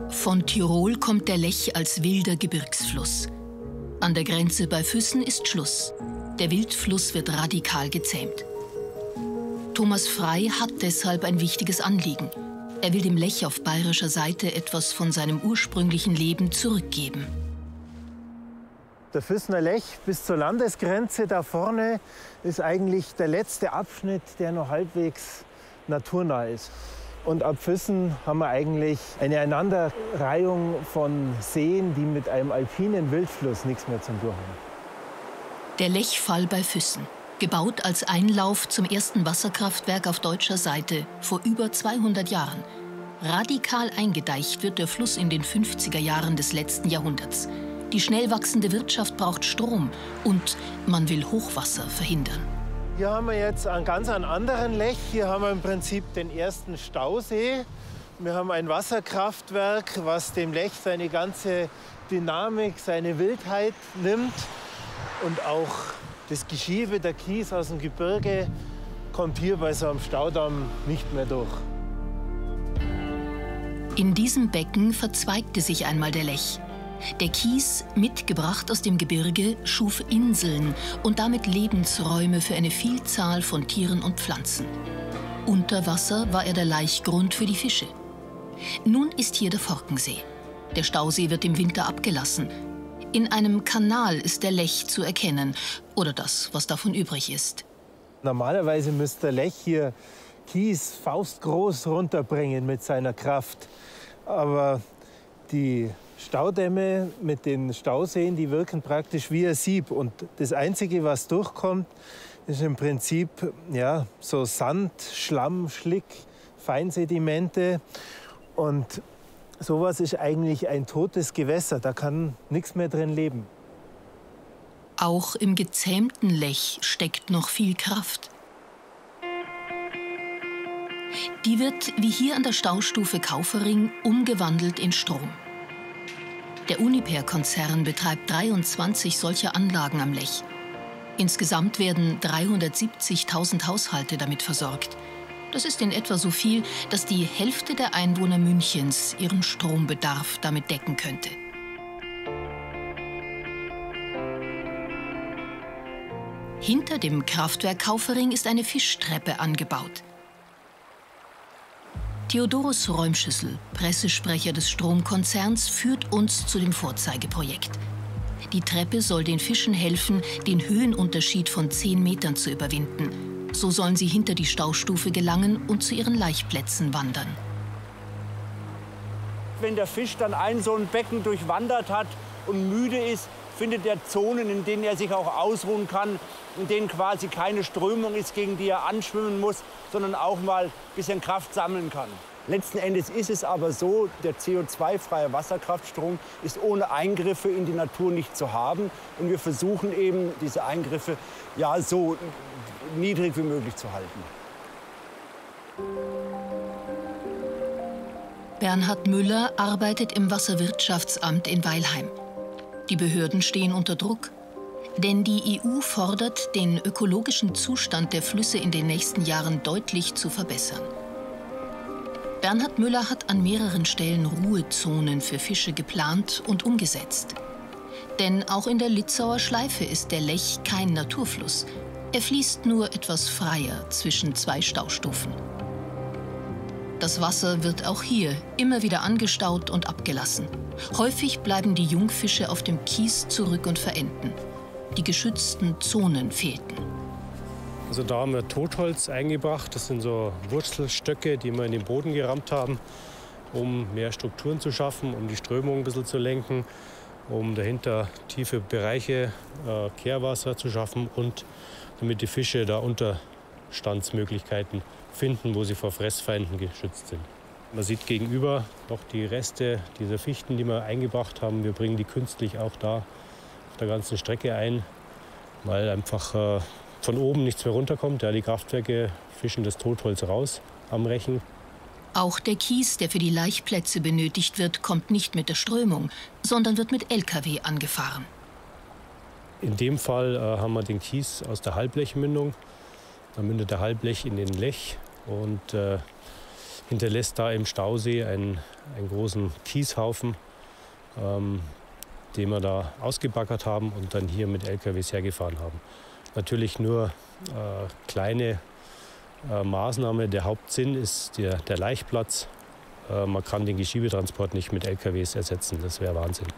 Von Tirol kommt der Lech als wilder Gebirgsfluss. An der Grenze bei Füssen ist Schluss. Der Wildfluss wird radikal gezähmt. Thomas Frey hat deshalb ein wichtiges Anliegen. Er will dem Lech auf bayerischer Seite etwas von seinem ursprünglichen Leben zurückgeben. Der Füssener Lech bis zur Landesgrenze da vorne ist eigentlich der letzte Abschnitt, der noch halbwegs naturnah ist. Und ab Füssen haben wir eigentlich eine Aneinanderreihung von Seen, die mit einem alpinen Wildfluss nichts mehr zu tun haben. Der Lechfall bei Füssen, gebaut als Einlauf zum ersten Wasserkraftwerk auf deutscher Seite vor über 200 Jahren. Radikal eingedeicht wird der Fluss in den 50er Jahren des letzten Jahrhunderts. Die schnell wachsende Wirtschaft braucht Strom und man will Hochwasser verhindern. Hier haben wir jetzt einen ganz anderen Lech. Hier haben wir im Prinzip den ersten Stausee. Wir haben ein Wasserkraftwerk, was dem Lech seine ganze Dynamik, seine Wildheit nimmt. Und auch das Geschiebe, der Kies aus dem Gebirge, kommt hier bei so einem Staudamm nicht mehr durch. In diesem Becken verzweigte sich einmal der Lech. Der Kies, mitgebracht aus dem Gebirge, schuf Inseln und damit Lebensräume für eine Vielzahl von Tieren und Pflanzen. Unter Wasser war er der Laichgrund für die Fische. Nun ist hier der Forkensee. Der Stausee wird im Winter abgelassen. In einem Kanal ist der Lech zu erkennen, oder das, was davon übrig ist. Normalerweise müsste der Lech hier Kies faustgroß runterbringen mit seiner Kraft. Aber die Staudämme mit den Stauseen, die wirken praktisch wie ein Sieb. Und das Einzige, was durchkommt, ist im Prinzip ja, so Sand, Schlamm, Schlick, Feinsedimente. Und sowas ist eigentlich ein totes Gewässer. Da kann nichts mehr drin leben. Auch im gezähmten Lech steckt noch viel Kraft. Die wird, wie hier an der Staustufe Kaufering, umgewandelt in Strom. Der Uniper-Konzern betreibt 23 solcher Anlagen am Lech. Insgesamt werden 370.000 Haushalte damit versorgt. Das ist in etwa so viel, dass die Hälfte der Einwohner Münchens ihren Strombedarf damit decken könnte. Hinter dem Kraftwerk Kaufering ist eine Fischtreppe angebaut. Theodorus Räumschüssel, Pressesprecher des Stromkonzerns, führt uns zu dem Vorzeigeprojekt. Die Treppe soll den Fischen helfen, den Höhenunterschied von 10 Metern zu überwinden. So sollen sie hinter die Staustufe gelangen und zu ihren Laichplätzen wandern. Wenn der Fisch dann so ein Becken durchwandert hat und müde ist, findet er Zonen, in denen er sich auch ausruhen kann, in denen quasi keine Strömung ist, gegen die er anschwimmen muss, sondern auch mal ein bisschen Kraft sammeln kann. Letzten Endes ist es aber so, der CO2-freie Wasserkraftstrom ist ohne Eingriffe in die Natur nicht zu haben. Und wir versuchen eben, diese Eingriffe ja, so niedrig wie möglich zu halten. Bernhard Müller arbeitet im Wasserwirtschaftsamt in Weilheim. Die Behörden stehen unter Druck. Denn die EU fordert, den ökologischen Zustand der Flüsse in den nächsten Jahren deutlich zu verbessern. Bernhard Müller hat an mehreren Stellen Ruhezonen für Fische geplant und umgesetzt. Denn auch in der Litzauer Schleife ist der Lech kein Naturfluss. Er fließt nur etwas freier zwischen 2 Staustufen. Das Wasser wird auch hier immer wieder angestaut und abgelassen. Häufig bleiben die Jungfische auf dem Kies zurück und verenden. Die geschützten Zonen fehlten. Also da haben wir Totholz eingebracht. Das sind so Wurzelstöcke, die wir in den Boden gerammt haben, um mehr Strukturen zu schaffen, um die Strömung ein bisschen zu lenken, um dahinter tiefe Bereiche, Kehrwasser zu schaffen und damit die Fische da Unterstandsmöglichkeiten finden, wo sie vor Fressfeinden geschützt sind. Man sieht gegenüber noch die Reste dieser Fichten, die wir eingebracht haben. Wir bringen die künstlich auch da auf der ganzen Strecke ein, weil einfach von oben nichts mehr runterkommt. Ja, die Kraftwerke fischen das Totholz raus am Rechen. Auch der Kies, der für die Laichplätze benötigt wird, kommt nicht mit der Strömung, sondern wird mit Lkw angefahren. In dem Fall haben wir den Kies aus der Halblechmündung. Da mündet der Halblech in den Lech. Und hinterlässt da im Stausee einen großen Kieshaufen, den wir da ausgebaggert haben und dann hier mit LKWs hergefahren haben. Natürlich nur kleine Maßnahme. Der Hauptsinn ist der Laichplatz. Man kann den Geschiebetransport nicht mit LKWs ersetzen. Das wäre Wahnsinn.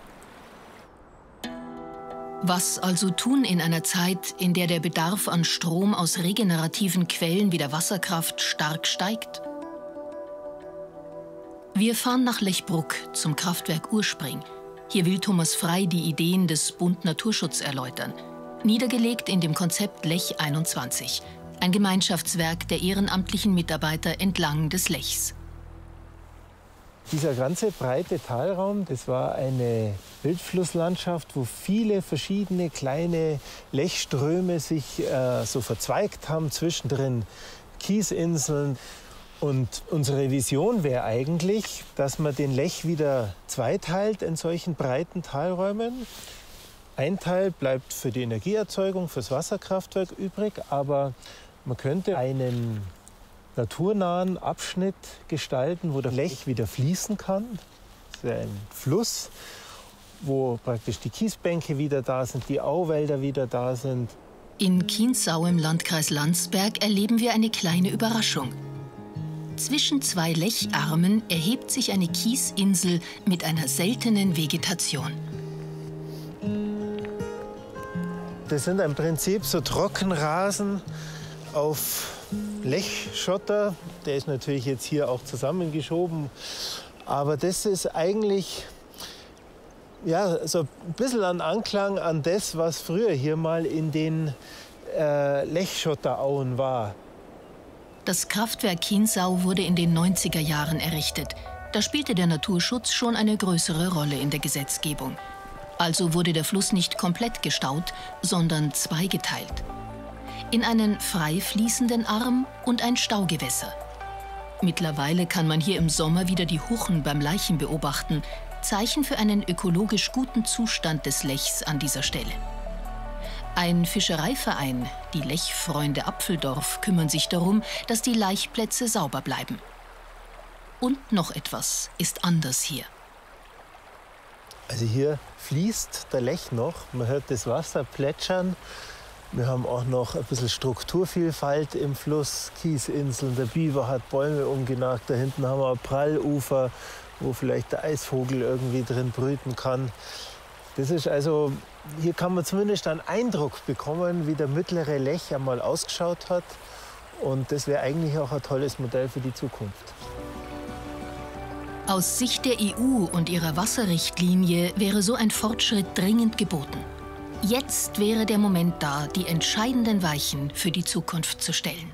Was also tun in einer Zeit, in der der Bedarf an Strom aus regenerativen Quellen wie der Wasserkraft stark steigt? Wir fahren nach Lechbruck zum Kraftwerk Urspring. Hier will Thomas Frey die Ideen des Bund Naturschutz erläutern. Niedergelegt in dem Konzept Lech 21, ein Gemeinschaftswerk der ehrenamtlichen Mitarbeiter entlang des Lechs. Dieser ganze breite Talraum, das war eine Wildflusslandschaft, wo viele verschiedene kleine Lechströme sich so verzweigt haben, zwischendrin Kiesinseln. Und unsere Vision wäre eigentlich, dass man den Lech wieder zweiteilt in solchen breiten Talräumen. Ein Teil bleibt für die Energieerzeugung, fürs Wasserkraftwerk übrig, aber man könnte einen naturnahen Abschnitt gestalten, wo der Lech wieder fließen kann. Das ist ein Fluss, wo praktisch die Kiesbänke wieder da sind, die Auwälder wieder da sind. In Chiemsau im Landkreis Landsberg erleben wir eine kleine Überraschung. Zwischen zwei Lecharmen erhebt sich eine Kiesinsel mit einer seltenen Vegetation. Das sind im Prinzip so Trockenrasen auf Lechschotter. Der ist natürlich jetzt hier auch zusammengeschoben. Aber das ist eigentlich ja, so ein bisschen ein Anklang an das, was früher hier mal in den Lechschotterauen war. Das Kraftwerk Chiemsau wurde in den 90er Jahren errichtet. Da spielte der Naturschutz schon eine größere Rolle in der Gesetzgebung. Also wurde der Fluss nicht komplett gestaut, sondern zweigeteilt. In einen frei fließenden Arm und ein Staugewässer. Mittlerweile kann man hier im Sommer wieder die Huchen beim Laichen beobachten, Zeichen für einen ökologisch guten Zustand des Lechs an dieser Stelle. Ein Fischereiverein, die Lechfreunde Apfeldorf, kümmern sich darum, dass die Laichplätze sauber bleiben. Und noch etwas ist anders hier. Also hier fließt der Lech noch, man hört das Wasser plätschern. Wir haben auch noch ein bisschen Strukturvielfalt im Fluss, Kiesinseln, der Biber hat Bäume umgenagt, da hinten haben wir ein Prallufer, wo vielleicht der Eisvogel irgendwie drin brüten kann. Das ist also, hier kann man zumindest einen Eindruck bekommen, wie der mittlere Lech einmal ausgeschaut hat. Und das wäre eigentlich auch ein tolles Modell für die Zukunft. Aus Sicht der EU und ihrer Wasserrichtlinie wäre so ein Fortschritt dringend geboten. Jetzt wäre der Moment da, die entscheidenden Weichen für die Zukunft zu stellen.